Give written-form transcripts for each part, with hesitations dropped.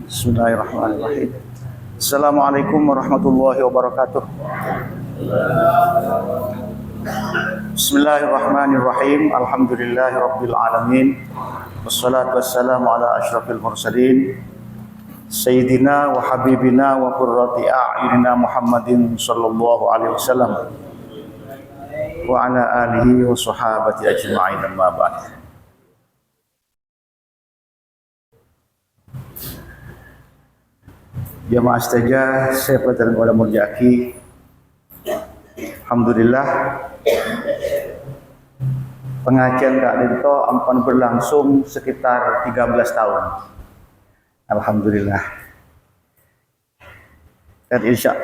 Bismillahirrahmanirrahim. Assalamualaikum warahmatullahi wabarakatuh. Bismillahirrahmanirrahim. Alhamdulillahi rabbil alamin. Wassalatu wassalamu ala asyrafil mursalin Sayyidina wa habibina wa qurrati a'yunina Muhammadin sallallahu alaihi wasallam wa ala alihi wa sahabati ajma'in, amma ba'd. Jamaah sejajar, saya Pelajaran Kuala Murjaki. Alhamdulillah, pengajian Kak Dinto ampun berlangsung sekitar 13 tahun. Alhamdulillah.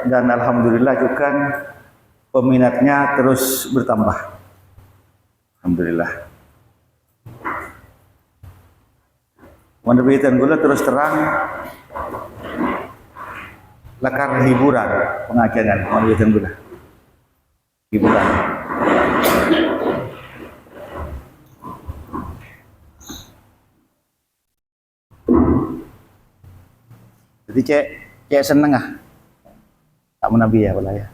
Dan alhamdulillah juga peminatnya terus bertambah. Alhamdulillah. Menerbitkan gula terus terang lakar hiburan pengajian menerbitkan gula hiburan. Jadi cek seneng tak menabi ya pula ya.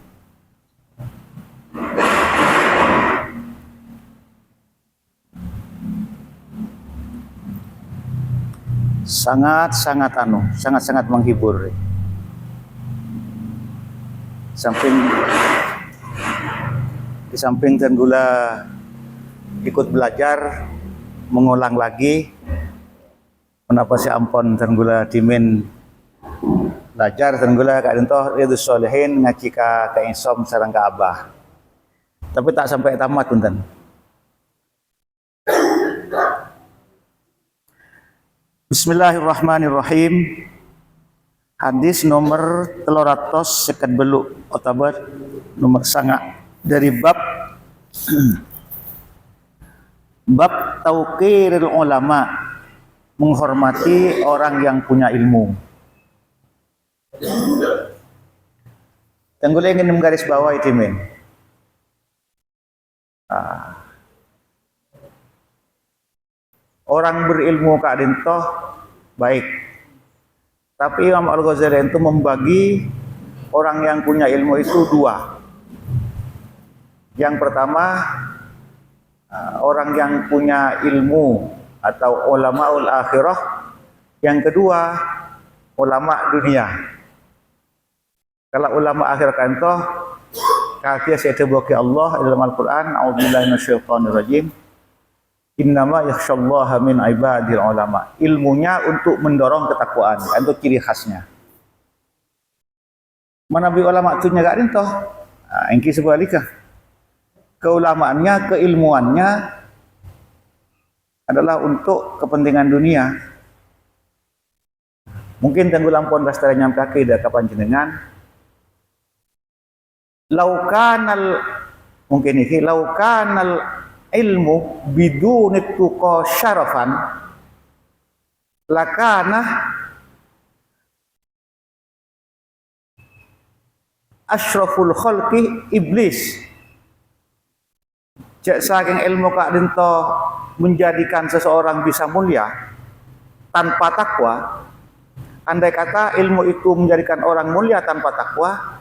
Sangat-sangat menghibur. Di samping dan gula ikut belajar, mengulang lagi. Kenapa si ampon dan gula dimin belajar dan gula Kak Dinto Riyadhus Shalihin ngaji ka Insom sareng ka Abah. Tapi tak sampai tamat punten. Bismillahirrahmanirrahim. Hadis nomor 300 sekat beluk otabat nomor sanga dari bab tauqiril ulama, menghormati orang yang punya ilmu. Tenggule ingin menggaris bawah itu men. Orang berilmu Kak Dinto baik. Tapi Imam Al-Ghazali itu membagi orang yang punya ilmu itu dua. Yang pertama, orang yang punya ilmu atau ulamaul akhirah. Yang kedua, ulama dunia. Kalau ulama akhir kanto, kafiyah sayyidu Allah dalam Al-Quran, a'udzubillahi minasyaitonirrajim. Innama yakhsyallaha min ibadil ulama. Ilmunya untuk mendorong ketakwaan, itu ciri khasnya. Manabi ulama tunya Kak Dinto, engki sebaliknya. Keulamaannya, keilmuannya adalah untuk kepentingan dunia. Mungkin tenggu lampon rastara nyampake dah kapan jenengan. Laukanal ilmu bidunit tuqa syarafan lakana asyraful khalqi iblis. Cek saking ilmu Kak Dinto menjadikan seseorang bisa mulia tanpa takwa. Andai kata ilmu itu menjadikan orang mulia tanpa takwa,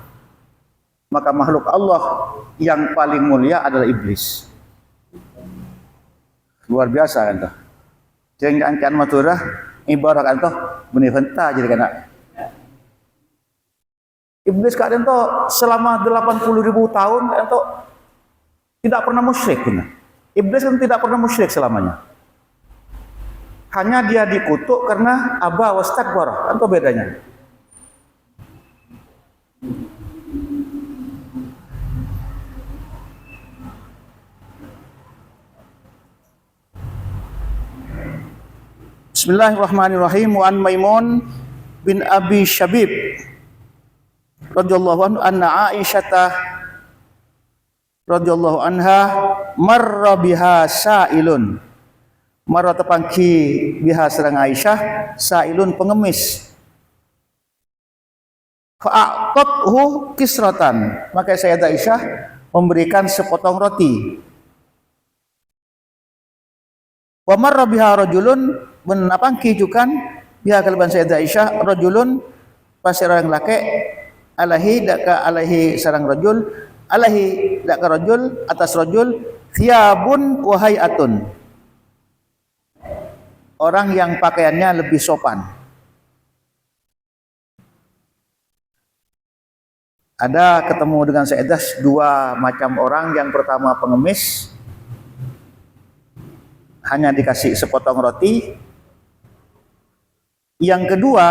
maka makhluk Allah yang paling mulia adalah iblis. Luar biasa kan toh. Jangan kan maturah ibarat kan toh benih henta jadi kena. Iblis Kak Dinto selama 80.000 tahun kan toh tidak pernah musyrik benar. Iblis kan tidak pernah musyrik selamanya. Hanya dia dikutuk karena aba wastakbara. Kan toh bedanya. Bismillahirrahmanirrahim. Wa an Maimun bin Abi Syabib radhiyallahu anhu anna Aisyah radhiyallahu anha marra biha sa'ilun. Marra tepangki biha sareng Aisyah sa'ilun pengemis. Fa'aqathu kisratan. Maka Sayyidah Aisyah memberikan sepotong roti. Wa marra biha rajulun menapangki jukan biha kalban Sayyidah Aisyah rajulun pasir orang laki alaihi daka alaihi sarang rajul alaihi daka rajul atas rajul thiyabun wa hayatun, orang yang pakaiannya lebih sopan. Ada ketemu dengan Sayyidah dua macam orang. Yang pertama pengemis, hanya dikasih sepotong roti. Yang kedua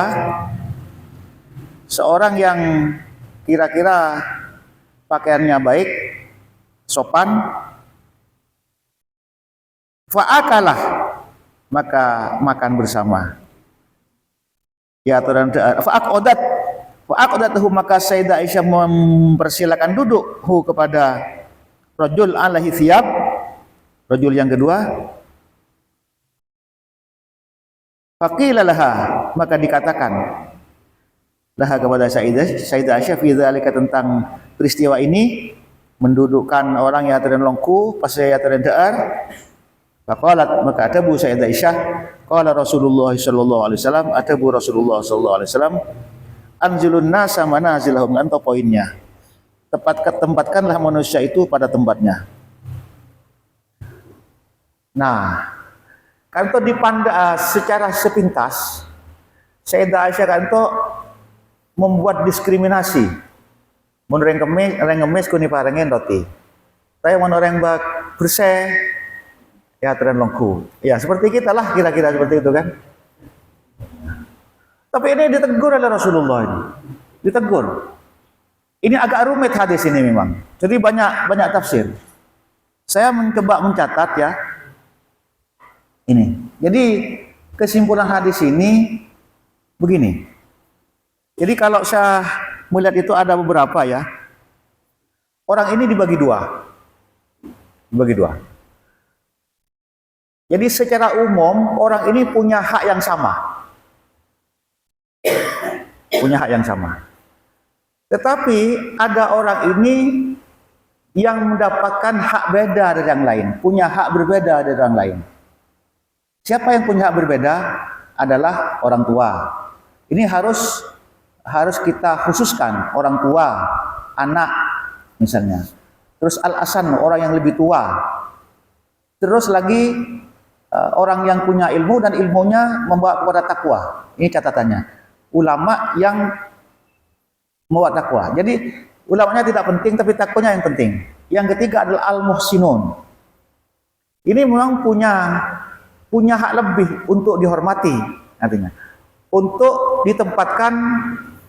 seorang yang kira-kira pakaiannya baik, sopan, fa'akalah, maka makan bersama. Ya fa'aqadatuhu, maka Sayyidah Aisyah mempersilakan duduk kepada rajul alaihi thiyab, rajul yang kedua. Faqila laha, maka dikatakan laha kepada Sayyidah Aisyah fi dzalika, tentang peristiwa ini, mendudukkan orang yang terlongku pas saya terdear. Faqalat, maka atabu Sayyidah Aisyah, qala Rasulullah sallallahu alaihi wasallam, atabu Rasulullah sallallahu alaihi wasallam, anzilun nasa manazilahum, atau poinnya, tempatkanlah manusia itu pada tempatnya. Nah, kanto dipandang secara sepintas, Sayyidah Aisyah kanto membuat diskriminasi. Mun orang ngemis kuni parengen roti. Tapi mun orang bak bersih ya tren longku. Ya seperti kita lah, kira-kira seperti itu kan. Tapi ini ditegur oleh Rasulullah ini. Ditegur. Ini agak rumit hadis ini memang. Jadi banyak tafsir. Saya mencoba mencatat ya. Ini. Jadi kesimpulan hadis ini begini. Jadi kalau saya melihat itu ada beberapa ya. Orang ini dibagi dua. Dibagi dua. Jadi secara umum orang ini punya hak yang sama. Punya hak yang sama. Tetapi ada orang ini yang mendapatkan hak beda dari yang lain. Punya hak berbeda dari orang lain. Siapa yang punya hak berbeda? Adalah orang tua. Ini harus kita khususkan, orang tua, anak misalnya. Terus al-asan, orang yang lebih tua. Terus lagi orang yang punya ilmu dan ilmunya membawa kepada takwa. Ini catatannya. Ulama yang membawa takwa. Jadi ulamanya tidak penting, tapi takwanya yang penting. Yang ketiga adalah al-muhsinun. Ini memang punya hak lebih untuk dihormati, artinya untuk ditempatkan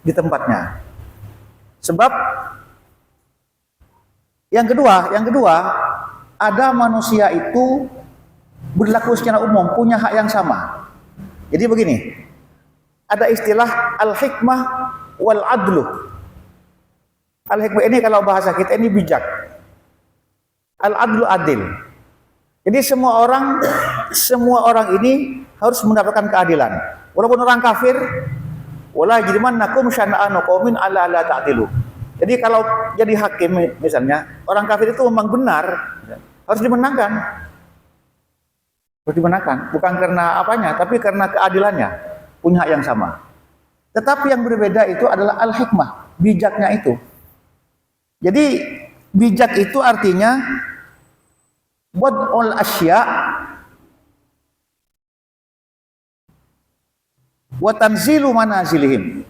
di tempatnya. Sebab yang kedua ada manusia itu berlaku secara umum, punya hak yang sama. Jadi begini, ada istilah al-hikmah wal adlu. Al-hikmah ini kalau bahasa kita ini bijak, al-adlu adil. Jadi semua orang ini harus mendapatkan keadilan. Walaupun orang kafir, wala yajrimannakum syana'anu qaumin alla la ta'dilu. Jadi kalau jadi hakim misalnya, orang kafir itu memang benar, harus dimenangkan. Harus dimenangkan, bukan karena apanya, tapi karena keadilannya, punya hak yang sama. Tetapi yang berbeda itu adalah al-hikmah, bijaknya itu. Jadi bijak itu artinya wad'ul asya wa tanzilu manazilihim.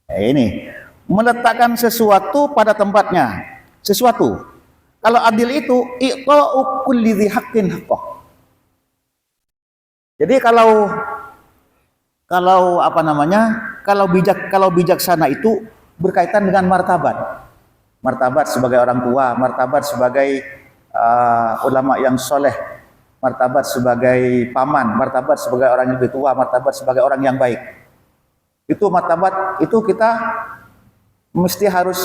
Ini meletakkan sesuatu pada tempatnya. Sesuatu. Kalau adil itu i'ta'u kulli dzi haqqin haqqah. Jadi kalau kalau bijaksana itu berkaitan dengan martabat. Martabat sebagai orang tua, martabat sebagai ulama yang soleh, martabat sebagai paman, martabat sebagai orang yang lebih tua, martabat sebagai orang yang baik. Itu martabat itu kita mesti harus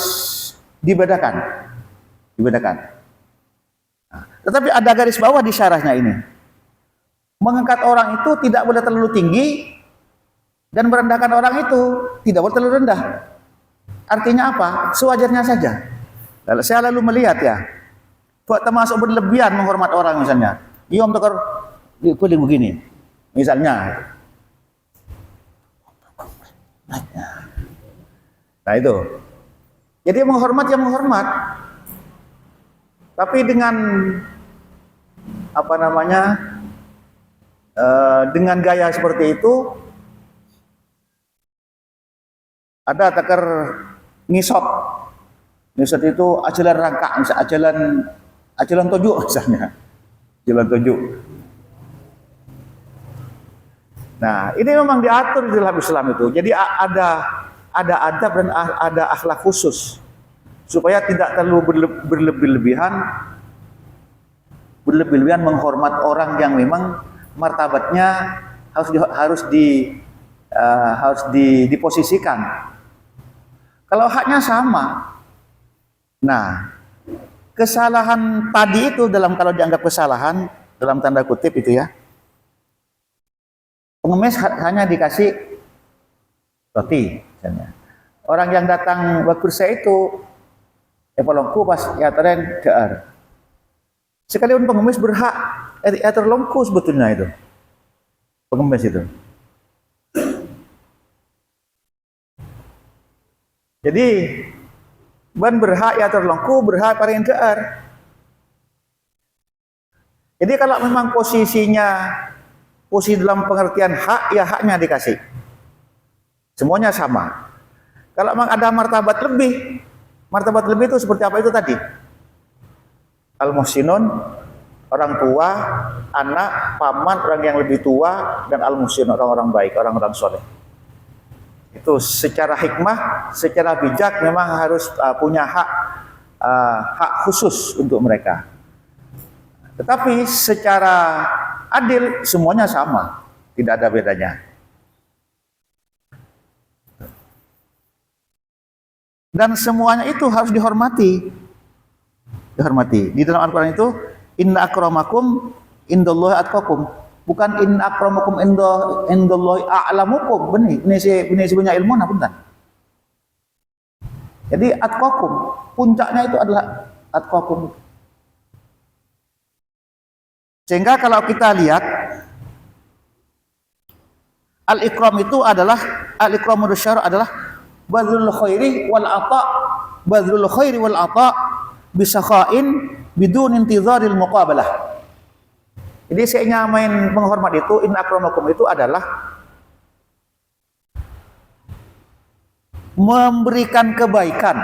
dibedakan. Nah, tetapi ada garis bawah di syarahnya ini. Mengangkat orang itu tidak boleh terlalu tinggi dan merendahkan orang itu tidak boleh terlalu rendah. Artinya apa? Sewajarnya saja. Saya lalu melihat ya, termasuk berlebihan menghormat orang misalnya. Dia tekor kuling begini. Misalnya, Nah itu. Jadi menghormat ya menghormat. Tapi dengan apa namanya? Dengan gaya seperti itu ada takar ngisot. Ngisot itu ajalan rangka, ajalan tujuh misalnya. Ajalan tujuh. Nah, ini memang diatur di dalam Islam itu. Jadi ada adab dan ada akhlak khusus supaya tidak terlalu berlebih-lebihan menghormat orang yang memang martabatnya harus diposisikan. Kalau haknya sama, nah kesalahan tadi itu kalau dianggap kesalahan dalam tanda kutip itu ya, pengemis hanya dikasih roti misalnya. Orang yang datang bekerja itu polongku pas ya tren kear. Sekalipun pengemis berhak terlongku sebetulnya itu. Pengemis itu. Jadi ban berhak ya terlongku, berhak paling kear. Jadi kalau memang posisi dalam pengertian hak, ya haknya dikasih. Semuanya sama. Kalau memang ada martabat lebih itu seperti apa itu tadi? Al-muhsinun, orang tua, anak, paman, orang yang lebih tua, dan al-muhsin, orang-orang baik, orang-orang soleh. Itu secara hikmah, secara bijak memang harus punya hak khusus untuk mereka. Tetapi secara adil semuanya sama, tidak ada bedanya. Dan semuanya itu harus dihormati. Di dalam Al-Quran itu, inna akramakum indallahi atqakum. Bukan inna akramakum indallahi a'lamukum. Ini sebenarnya ilmu nah punten. Jadi atqakum, puncaknya itu adalah atqakum. Sehingga kalau kita lihat al-ikram itu adalah al-ikramul syara' adalah badrul khairi wal ata bisakhain bidun intizaril muqabalah. Jadi saya nyamain menghormat itu inna akramakum itu adalah memberikan kebaikan,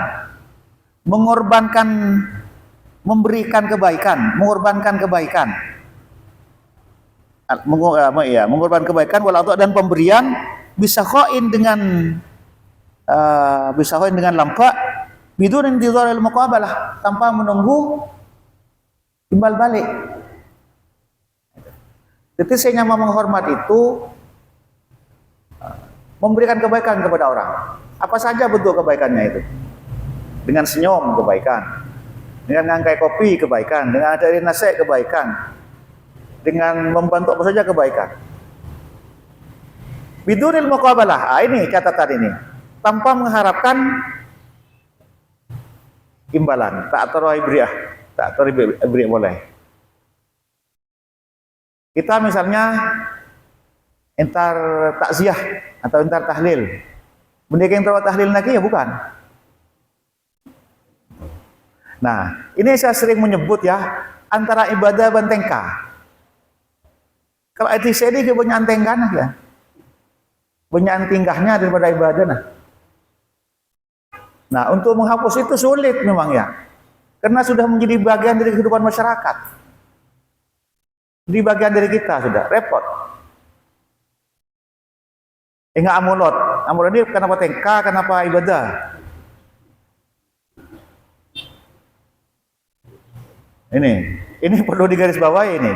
memberikan kebaikan wal ata dan pemberian bisakhain dengan lampak bidun intizaril muqabalah, tanpa menunggu timbal balik. Jadi saya menghormat itu memberikan kebaikan kepada orang. Apa saja bentuk kebaikannya itu? Dengan senyum kebaikan, dengan ngangkai kopi kebaikan, dengan adain nasi kebaikan, dengan membantu apa saja kebaikan. Bidunil muqabalah, ini catatan ini. Tanpa mengharapkan imbalan, tak beri boleh. Kita misalnya entar takziah atau entar tahlil, bendeka yang terawat tahlil lagi ya bukan. Nah, ini saya sering menyebut ya antara ibadah dan tengkah. Kalau etis ini kebanyakan tengkahnya ya, banyak tingkahnya daripada ibadah nah. Nah, untuk menghapus itu sulit memang ya. Karena sudah menjadi bagian dari kehidupan masyarakat. Jadi bagian dari kita sudah, repot. Enggak amulot. Amulot ini kenapa tengka, kenapa ibadah? Ini perlu digarisbawahi ini.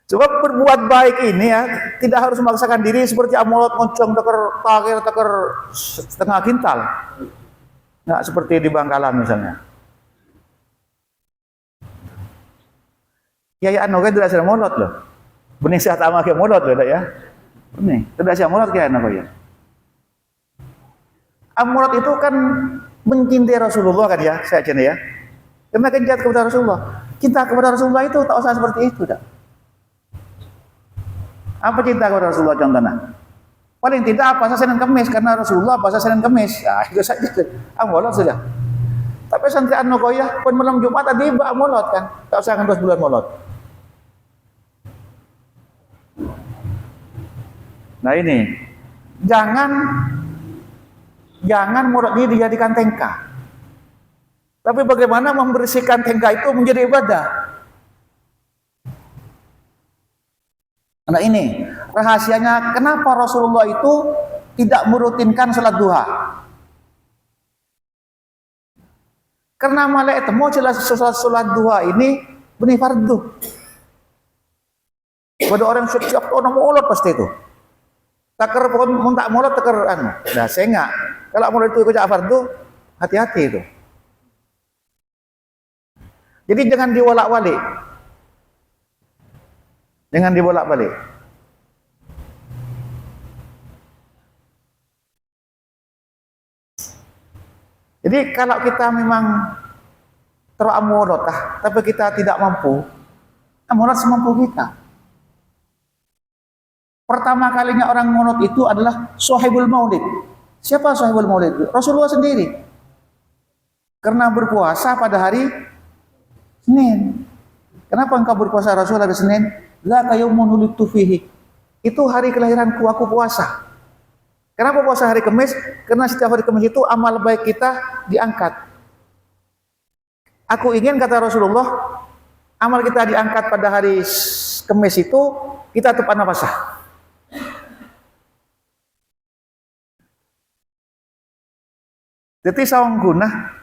Sebab berbuat baik ini ya, tidak harus memaksakan diri seperti amulot ngoncong teker setengah kintal. Nggak seperti di Bangkalan misalnya. Ya anu kan tidak ada molot loh. Benih sehat ama ke molot loh ya. Benih, tidak ada molot kayak anu ya. Amulot itu kan mencintai Rasulullah kan ya, saya cina ya. Karena kencat kepada Rasulullah. Cinta kepada Rasulullah itu tak usah seperti itu dah. Apa cinta kepada Rasulullah contohnya? Paling tidak puasa Senin Kemis karena Rasulullah puasa Senin Kemis. Ya, itu saja. Molot sudah. Tapi santri anu goyah pun malam Jumat tadi molot kan. Tak usah kan 2 bulan molot. Nah ini, jangan molot ini dijadikan tengkah. Tapi bagaimana membersihkan tengkah itu menjadi ibadah? Nah ini rahasianya kenapa Rasulullah itu tidak merutinkan salat duha. Karena malah itu mau jelas salat duha ini benih fardu. Pada orang setiap tahun molot pasti itu. Takar pokoknya mau tak molot takar anu. Nah saya enggak. Kalau molot itu ikut fardu, hati-hati itu. Jadi jangan dibolak-balik. Jangan dibolak-balik. Jadi kalau kita memang teramolot tapi kita tidak mampu, molot semampu kita. Pertama kalinya orang molot itu adalah Sohibul Maulid. Siapa Sohibul Maulid? Rasulullah sendiri. Karena berpuasa pada hari Senin. Kenapa engkau berpuasa Rasul hari Senin? La kayaumun wulidtu fihi. Itu hari kelahiranku, aku puasa. Kenapa puasa hari Kamis? Karena setiap hari Kamis itu amal baik kita diangkat. Aku ingin, kata Rasulullah, amal kita diangkat pada hari Kamis itu, kita tepat nafasah. Jadi sawang guna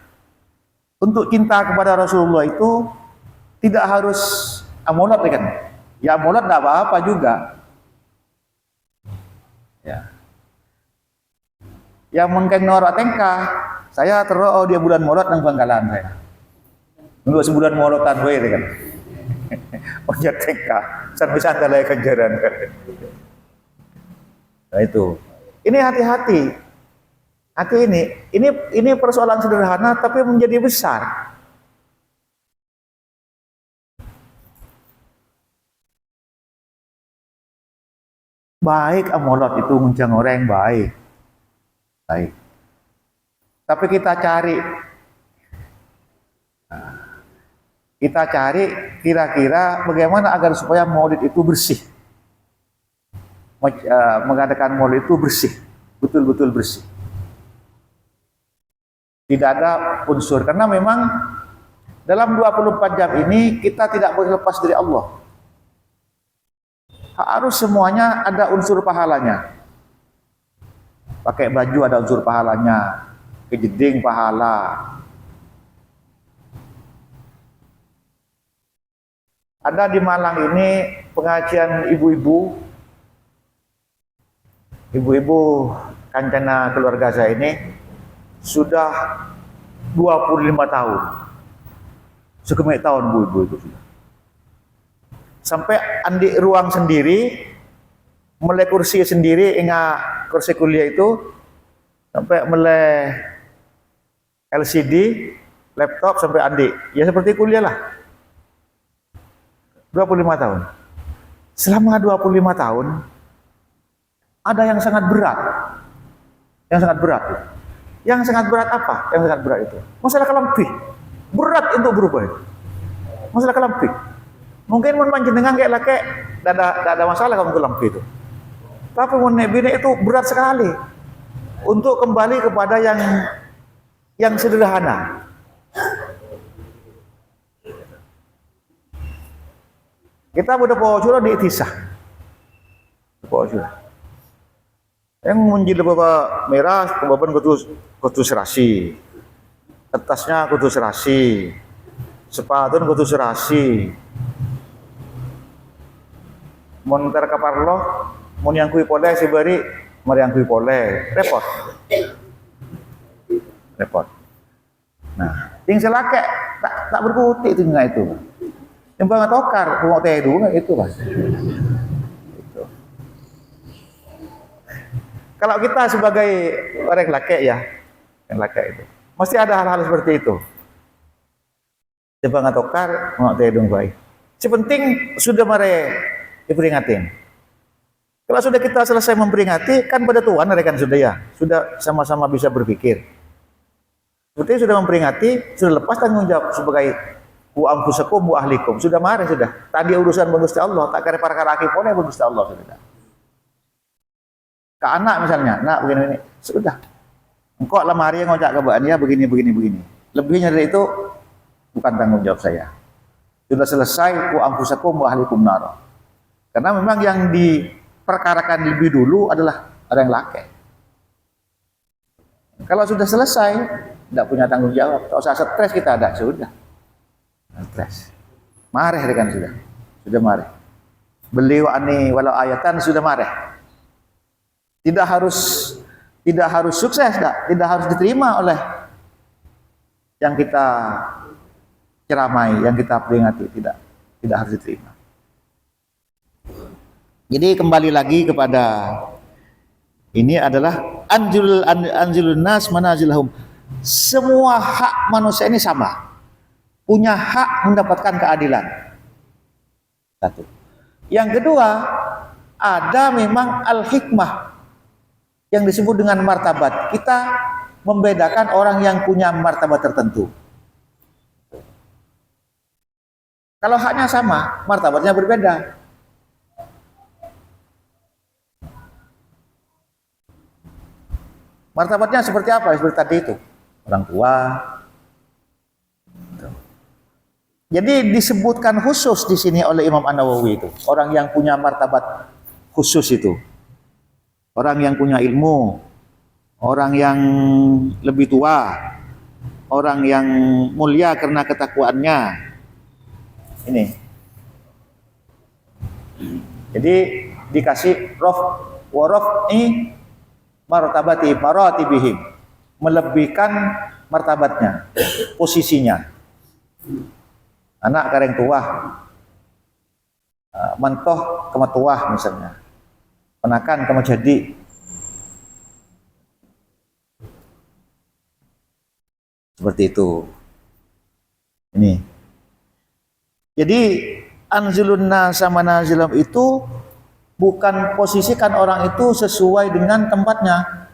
untuk cinta kepada Rasulullah itu tidak harus amolat kan? Ya amolat tidak apa-apa juga. Ya. Yang mengkeng norak tengkah, saya terus dia bulan molot nang Bangkalan saya. Nunggu sebulan molotan gue kan. Punya tengkah, sampai lagi kenjaran. Nah itu. Ini hati-hati. Hati ini persoalan sederhana tapi menjadi besar. Baik amolot itu nguncang orang baik. Tapi kita cari kira-kira bagaimana agar supaya maulid itu bersih. Mengadakan maulid itu bersih, betul-betul bersih. Tidak ada unsur, karena memang dalam 24 jam ini kita tidak boleh lepas dari Allah. Harus semuanya ada unsur pahalanya. Pakai baju ada unsur pahalanya, kejeding pahala. Ada di Malang ini pengajian ibu-ibu kancana keluarga saya ini sudah 25 tahun. Sekemek tahun bu-ibu itu sudah. Sampai andi ruang sendiri, mulai kursi sendiri, ingat kursi kuliah itu, sampai mulai LCD, laptop sampai andi. Ya seperti kuliah lah. 25 tahun. Selama 25 tahun, ada yang sangat berat. Yang sangat berat. Yang sangat berat apa? Yang sangat berat itu masalah kelampih. Berat untuk berubah itu. Masalah kelampih. Mungkin mun panjenengan kayak laki, tidak ada masalah kamu kelampih itu. Tapi mun nebine itu berat sekali untuk kembali kepada yang sederhana. Kita udah pojok di itisah. Pojok. Yang munjil bapak merah, kebaban kudu serasi. Atasnya kudu serasi. Sepatun kudu serasi. Mun terkaparlo, mun yang kui poleh sibari, mari yang kui poleh. Repot. Nah, ting selake tak berputih itu enggak itu. Yang banget tokar, mau teh dulu itu kan. Itu. Kalau kita sebagai orang laki ya, yang laki itu, mesti ada hal-hal seperti itu. Yang banget tokar, mau teh dulu baik. Sepenting sudah mare diperingatin. Kalau sudah kita selesai memperingati, kan pada Tuhan rekan sudah ya, sudah sama-sama bisa berpikir. Seperti sudah memperingati, sudah lepas tanggung jawab sebagai wa anfusakum wa ahlikum. Sudah mari sudah. Tadi urusan Gusti Allah, tak kare perkara akipone Gusti Allah sudah. Ke anak misalnya, nak begini-begini, sudah. Engkau lemari ngojak ke mbak dia begini. Lebihnya dari itu bukan tanggung jawab saya. Sudah selesai wa anfusakum wa ahlikum nar. Karena memang yang diperkarakan lebih dulu adalah orang laki. Kalau sudah selesai, tidak punya tanggung jawab. Tak usah stres kita ada, sudah. Stres. Marah kan sudah marah. Beliau ani walau ayatan sudah marah. Tidak harus sukses, tidak harus diterima oleh yang kita ceramai, yang kita peringati, tidak harus diterima. Jadi kembali lagi kepada ini adalah anzilun nas manazilahum. Semua hak manusia ini sama, punya hak mendapatkan keadilan. Satu. Yang kedua, ada memang al-hikmah yang disebut dengan martabat. Kita membedakan orang yang punya martabat tertentu. Kalau haknya sama, martabatnya berbeda. Martabatnya seperti apa? Seperti tadi itu, orang tua. Jadi disebutkan khusus di sini oleh Imam An-Nawawi itu, orang yang punya martabat khusus itu. Orang yang punya ilmu, orang yang lebih tua, orang yang mulia karena ketakwaannya. Ini. Jadi dikasih waraf'i maratibihim, melebihkan martabatnya, posisinya. Anak kareng tua, mentoh kemetuah misalnya. Penakan kamu jadi seperti itu. Ini. Jadi anzilun nasa manazilam itu bukan posisikan orang itu sesuai dengan tempatnya.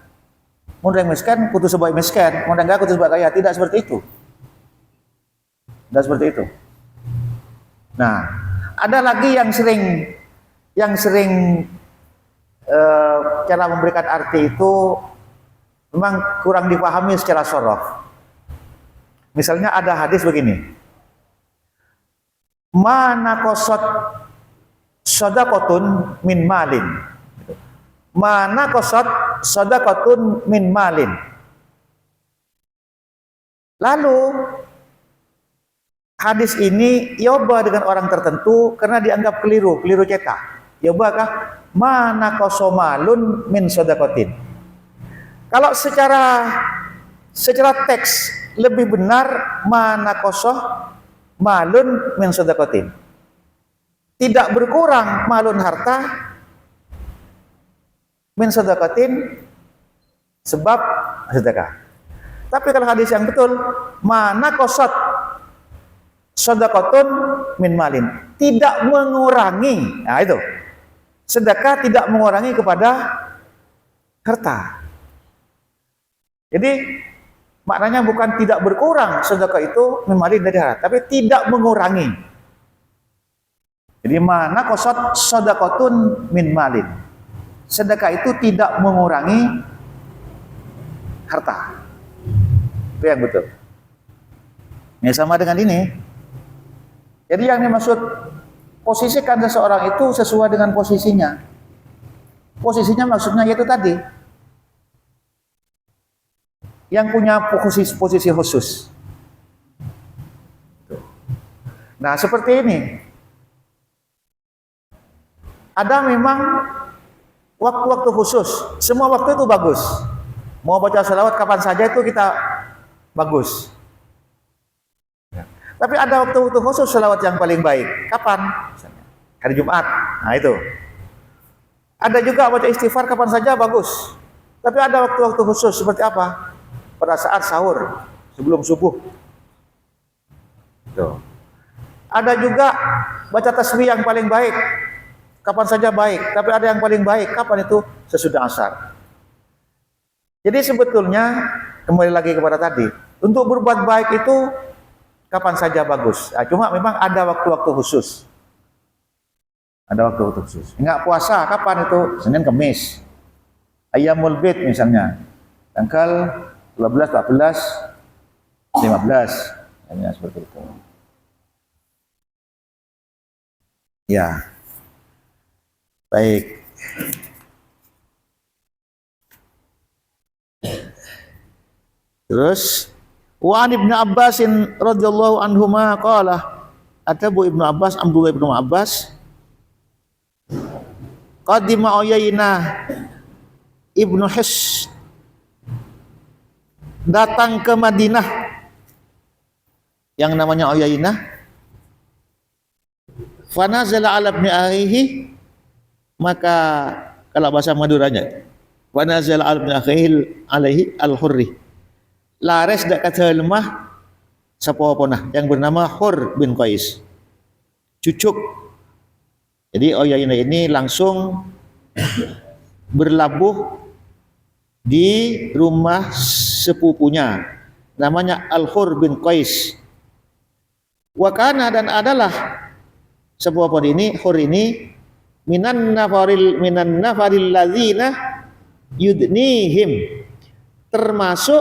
Mau yang miskin, kudu sebagai miskin. Mau enggak kudu sebagai kaya. Tidak seperti itu. Tidak seperti itu. Nah, ada lagi yang sering cara memberikan arti itu memang kurang dipahami secara sorof. Misalnya ada hadis begini, mana kosot sodakotun min malin, mana kosot sodakotun min malin. Lalu hadis ini yoba dengan orang tertentu karena dianggap keliru cetak. Yoba kah? Mana kosomalun min sodakotin. Kalau secara teks lebih benar mana kosoh malun min sodakotin. Tidak berkurang malun harta min sodakotin sebab sedekah. Tapi kalau hadis yang betul, mana kosot sodakotun min malin, tidak mengurangi. Nah itu, sedekah tidak mengurangi kepada harta. Jadi maknanya bukan tidak berkurang sedekah itu min malin dari harta, tapi tidak mengurangi. Jadi mana kosot sodakotun min malin, sedekah itu tidak mengurangi harta. Itu yang betul. Ini sama dengan ini. Jadi yang dimaksud posisikan seseorang itu sesuai dengan posisinya. Posisinya maksudnya yaitu tadi. Yang punya posisi khusus. Nah, seperti ini. Ada memang waktu-waktu khusus. Semua waktu itu bagus. Mau baca salawat kapan saja itu kita bagus. Tapi ada waktu-waktu khusus salawat yang paling baik. Kapan? Misalnya, hari Jumat. Nah itu. Ada juga baca istighfar kapan saja bagus. Tapi ada waktu-waktu khusus seperti apa? Pada saat sahur, sebelum subuh. Tuh. Ada juga baca tasbih yang paling baik kapan saja baik, tapi ada yang paling baik kapan itu? Sesudah asar. Jadi sebetulnya kembali lagi kepada tadi, untuk berbuat baik itu kapan saja bagus. Nah, cuma memang ada waktu-waktu khusus. Ada waktu-waktu khusus. Enggak puasa kapan itu? Senin Kamis. Ayyamul Bid misalnya. Tanggal 12, 14, 15. Hanya seperti itu. Ya. Baik. Terus wa an Ibnu Abbasin radhiyallahu anhuma qala, ada Bu Ibnu Abbas, Abdullah Ibnu Abbas, qadima Uyainah Ibnu His datang ke Madinah, yang namanya Uyainah, fanazala ala ibni akhihi, maka kalau bahasa Maduranya fanazala ala ibni akhihi alaihi al-Hurri, lares dak kata lemah sapoponah yang bernama Hur bin Qais, cucuk. Jadi Uyainah ini langsung berlabuh di rumah sepupunya namanya Al-Hur bin Qais. Wakana, dan adalah sepupun ini, Hur ini, minan nafaril ladzina yudnihim, termasuk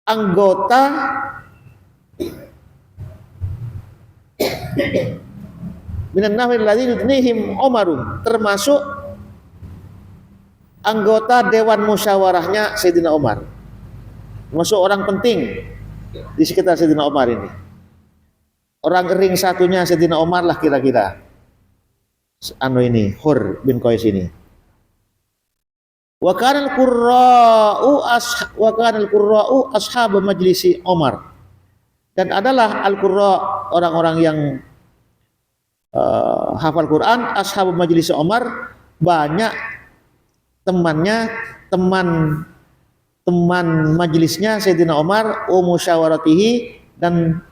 anggota minan nafaril ladzina yudnihim Umarun, termasuk anggota dewan musyawarahnya Sayyidina Umar, termasuk orang penting di sekitar Sayyidina Umar ini. Orang ring satunya Sayyidina Umar lah kira-kira. Ini Hur bin Qais ini. Wa kana al-qurra'u ashab majlisi Umar. Dan adalah al-qurra, orang-orang yang hafal Quran, ashab majlisi Umar, banyak temannya, teman majelisnya Sayyidina Umar, wa musyawaratihi, dan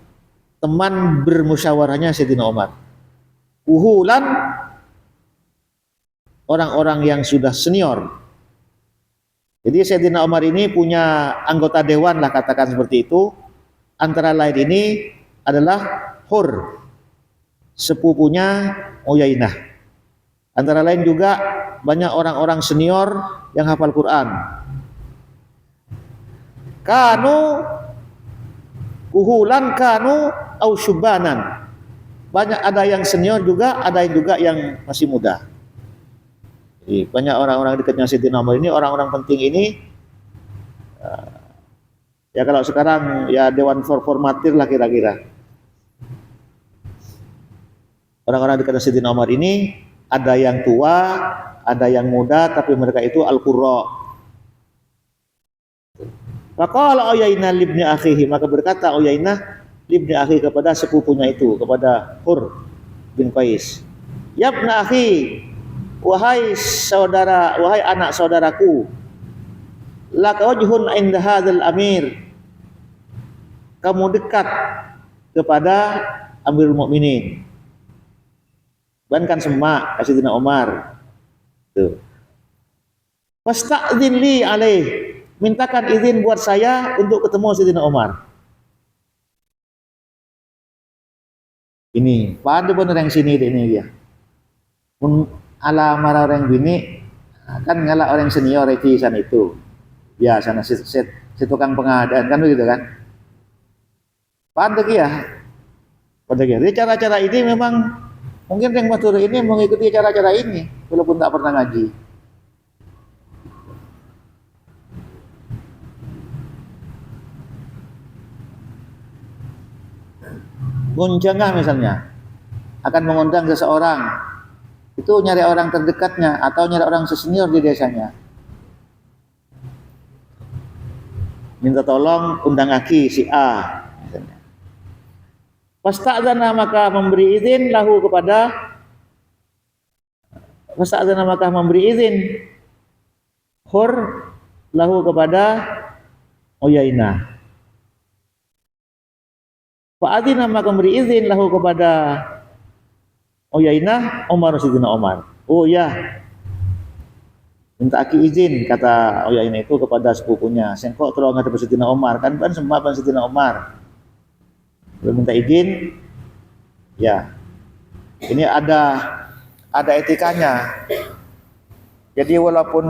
teman bermusyawarahnya Sayyidina Umar. Uhulan, orang-orang yang sudah senior. Jadi Sayyidina Umar ini punya anggota dewan lah, katakan seperti itu. Antara lain ini adalah Hur, sepupunya Uyainah. Antara lain juga banyak orang-orang senior yang hafal Quran. Kanu kuhulan kanu au syubanan. Banyak, ada yang senior juga, ada juga yang masih muda. Jadi banyak orang-orang dekatnya Sayyidina Umar ini, orang-orang penting ini. Ya kalau sekarang ya dewan formatir lah kira-kira. Orang-orang dekatnya Sayyidina Umar ini ada yang tua, ada yang muda, tapi mereka itu al-qurra. Faqala Uyainah libni akhihi, maka berkata Uyainah libni akhi, kepada sepupunya itu, kepada Hur bin Qais, yabna akhi, wahai saudara, wahai anak saudaraku, laka wajhun inda hadzal amir, kamu dekat kepada Amirul Mukminin. Bankan semak Sayyidina Umar. Tuh. Fasta'dzin li alaih, mintakan izin buat saya untuk ketemu Sayyidina Umar. Ini pada bener yang sini ini dia. Ala marah orang bini kan ngalah orang senior di sana itu. Ya sana si tukang pengadaan kan begitu kan. Pada ya. Pada ya. Jadi cara-cara ini memang mungkin yang matur ini mengikuti cara-cara ini walaupun tak pernah ngaji. Gunjangah misalnya akan mengundang seseorang, itu nyari orang terdekatnya atau nyari orang senior di desanya, minta tolong undang aki si A misalnya. Fasta'dzana, maka memberi izin lahu kepada, fasta'dzana maka memberi izin Hur lahu kepada Uyainah. Fa'adzina, maka memberi izin lahu kepada Uyainah Umar Sidina Umar. Oh ya, minta aki izin kata Uyainah itu kepada sepupunya. Sengkok tolong ada Sidina Umar kan sembah Sidina Umar. Belum minta izin. Ya. Ini ada etikanya. Jadi walaupun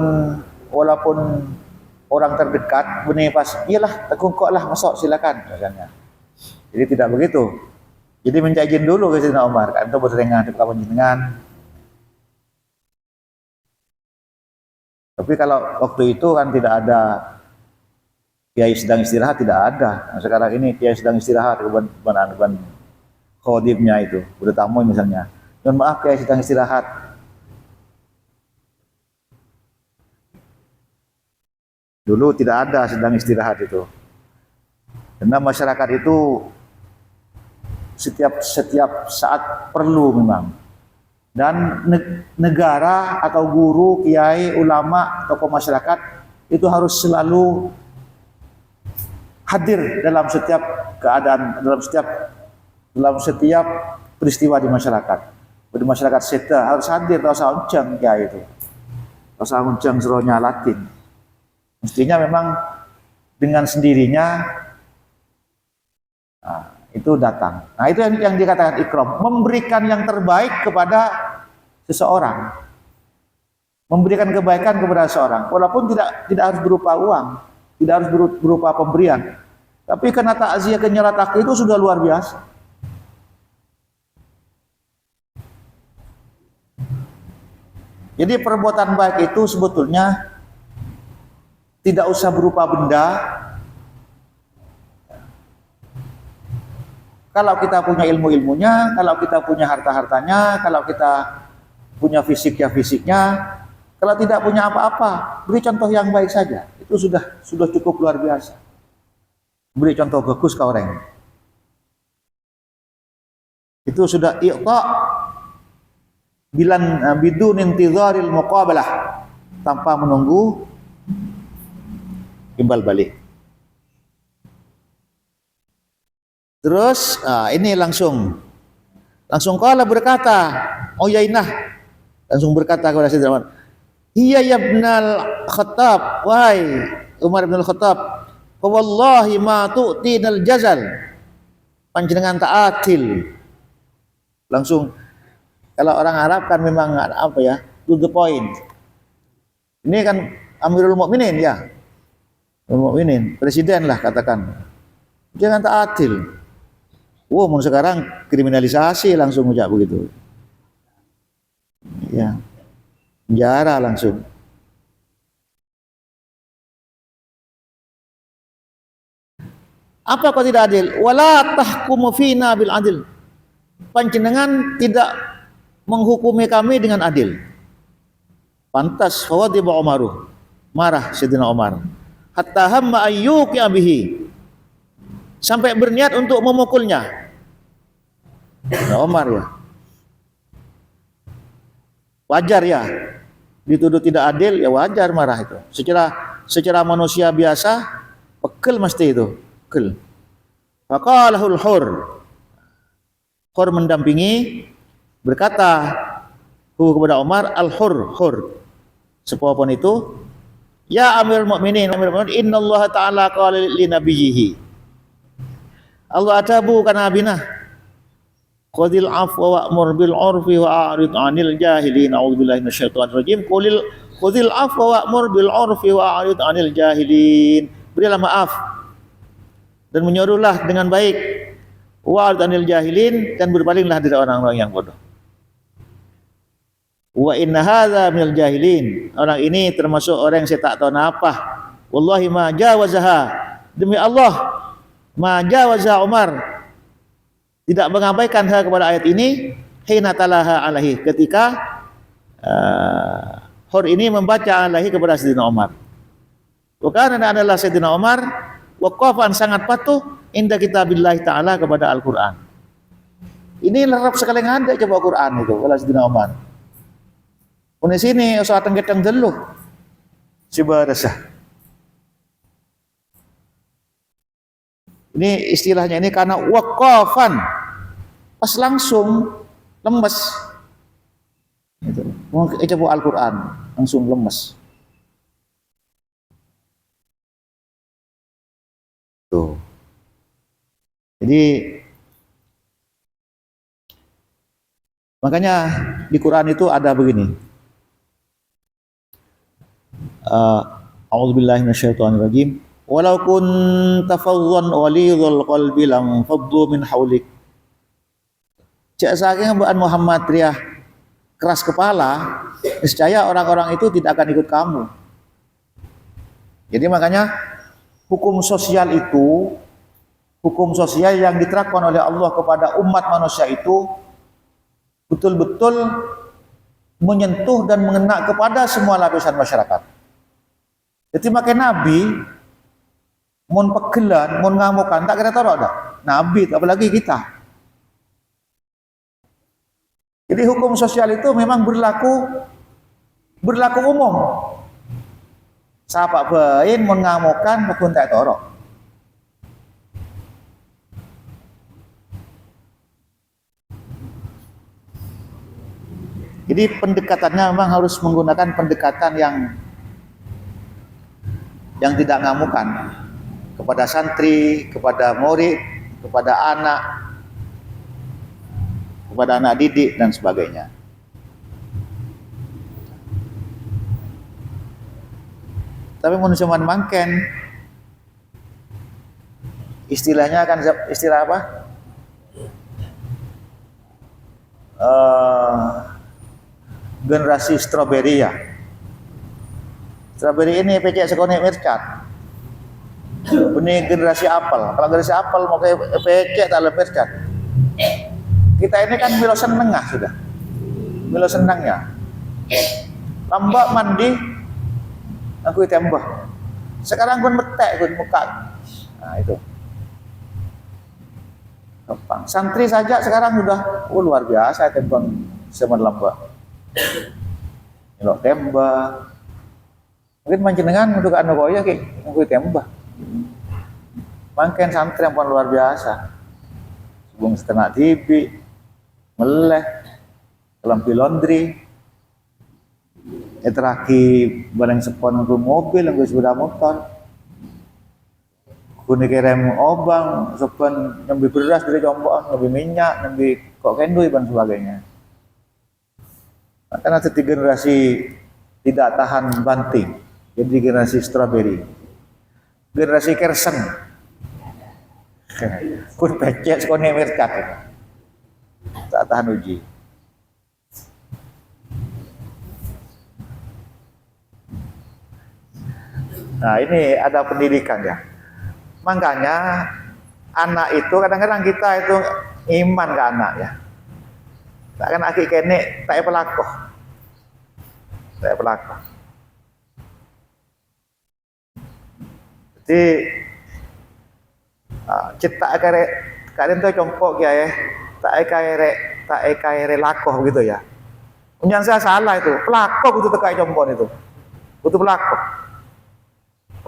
orang terdekat benih pas, iyalah tekungkok lah masuk silakan misalnya. Jadi tidak begitu. Jadi minta izin dulu ke Sayyidina Umar, kan itu bertengah di kawan jenengan. Tapi kalau waktu itu kan tidak ada kiai sedang istirahat, tidak ada. Nah, sekarang ini kiai sedang istirahat, keban khodibnya itu, udah tamu misalnya. Mohon maaf kiai sedang istirahat. Dulu tidak ada sedang istirahat itu. Karena masyarakat itu setiap saat perlu memang. Dan negara atau guru, kiai, ulama, tokoh masyarakat itu harus selalu hadir dalam setiap keadaan, dalam setiap peristiwa di masyarakat. Di masyarakat seta harus hadir, tak usah uncang kiai itu. Tak usah uncang seronya Latin. Mestinya memang dengan sendirinya itu datang. Nah, itu yang dikatakan ikram, memberikan yang terbaik kepada seseorang. Memberikan kebaikan kepada seseorang, walaupun tidak harus berupa uang, tidak harus berupa pemberian. Tapi karena takziah kenyalatak itu sudah luar biasa. Jadi perbuatan baik itu sebetulnya tidak usah berupa benda. Kalau kita punya ilmu-ilmunya, kalau kita punya harta-hartanya, kalau kita punya fisiknya, kalau tidak punya apa-apa, beri contoh yang baik saja. Itu sudah cukup luar biasa. Beri contoh bagus ke orang. Itu sudah iqta bidun intizaril muqabalah, tanpa menunggu imbal balik. Terus ini langsung kala berkata Uyainah langsung berkata kepada Sayyidina Umar, "Iya ya ibnal Khattab, wahai Umar bin Al-Khattab, fa wallahi ma tu'tinal jazal." Panjenengan tak adil. Langsung kalau orang Arab kan memang apa ya, to the point. Ini kan Amirul Mukminin ya. Amirul Mukminin, presiden lah katakan. Jangan tak adil. Mau sekarang kriminalisasi langsung ucap begitu. Ya. Penjara langsung. Apa kau tidak adil? Wala tahkumu fina bil adil. Panjenengan tidak menghukumi kami dengan adil. Pantas fawadiba Umaruh. Marah Sayyidina Umar. Hatta hamma ayyuki abihi. Sampai berniat untuk memukulnya. Nah, Umar ya. Wajar ya. Dituduh tidak adil ya wajar marah itu. Secara manusia biasa pegel mesti itu. Pegel. Faqalahul hur. Hur mendampingi berkata kepada Umar hur. Sepapun itu, ya Amirul Mukminin, innallaha ta'ala qala li nabiyhi. Allah atabu kana bina qadil afwa wa'mur bil 'urfi wa a'rid 'anil jahilin. A'udzubillahi minasyaitonir rajim. Qadil afwa wa'mur bil 'urfi wa a'rid 'anil jahilin. Berilah maaf dan menyuruhlah dengan baik, wa'rid 'anil jahilin, dan berpalinglah dari orang-orang yang bodoh. Wa inna hadza minal jahilin. Orang ini termasuk orang yang saya tak tahu apa. Wallahi ma jawazaha. Demi Allah, ma jawaza Umar tidak mengabaikan hal kepada ayat ini hina talaha alaihi, ketika Hur ini membaca alaihi kepada Sayyidina Umar. Bukan adalah Sayyidina Umar waqafan sangat patuh inda kitabillah ta'ala, kepada Al-Quran. Ini lerap sekali ngada coba Quran itu kalau Sayyidina Umar. Di sini usah tenggeteng dulu. Coba resah. Ini istilahnya ini karena waqafan, pas langsung lemes, Itu. Mau coba Al-Quran langsung lemes. Tuh. Jadi makanya di Quran itu ada begini. A'udzubillahi minasyaitonirrajim. Walau kunta faddan ghalidhal qalbi lam faddu min haulik. Cak saking mbaan Muhammad Riyah keras kepala, niscaya orang-orang itu tidak akan ikut kamu. Jadi makanya hukum sosial itu, hukum sosial yang diterapkan oleh Allah kepada umat manusia itu betul-betul menyentuh dan mengena kepada semua lapisan masyarakat. Jadi makanya Nabi mun pegelan, mun ngamukan, tak kira taruh dah. Nabi, apalagi kita. Jadi hukum sosial itu memang berlaku umum. Siapa bain mun ngamukan, pun tak taruh. Jadi pendekatannya memang harus menggunakan pendekatan yang tidak ngamukan kepada santri, kepada murid, kepada anak didik dan sebagainya. Tapi manusia mangken istilahnya kan istilah apa? Generasi stroberi ya. Stroberi ini pecek sekonek mercat. Ini generasi apel. Kalau generasi apel mau kayak pecek tak lebih mercat. Kita ini kan milo senengah sudah. Milo senangnya. Lambak mandi aku tembak. Sekarang pun metek pun muka. Nah itu. Gampang. Santri saja sekarang sudah luar biasa tembak semen lambak. Milo tembak. Mungkin panjenengan untuk anu koyo ki aku tembak. Mangken santri yang pun luar biasa. Sebelum setengah tibi, meleh, kelampi laundry, terakhir barang sepon untuk mobil, untuk sepeda motor, kuni kerem obang, sepon nyambi beras dari jombok, nyambi minyak, nyambi kok kendui dan sebagainya. Karena tiga generasi tidak tahan banting, jadi generasi strawberry, generasi kersen, pun pecek sekone mercat, tak tahan uji. Nah ini ada pendidikan ya. Makanya anak itu kadang-kadang kita itu iman ke anak ya. Tak kan akik kene tak pelaku. Tak pelaku. Jadi cetak karen tu compok ya tak kare lakoh gitu ya. Unyan saya salah itu. Pelaku itu tekai compok itu. Itu pelaku.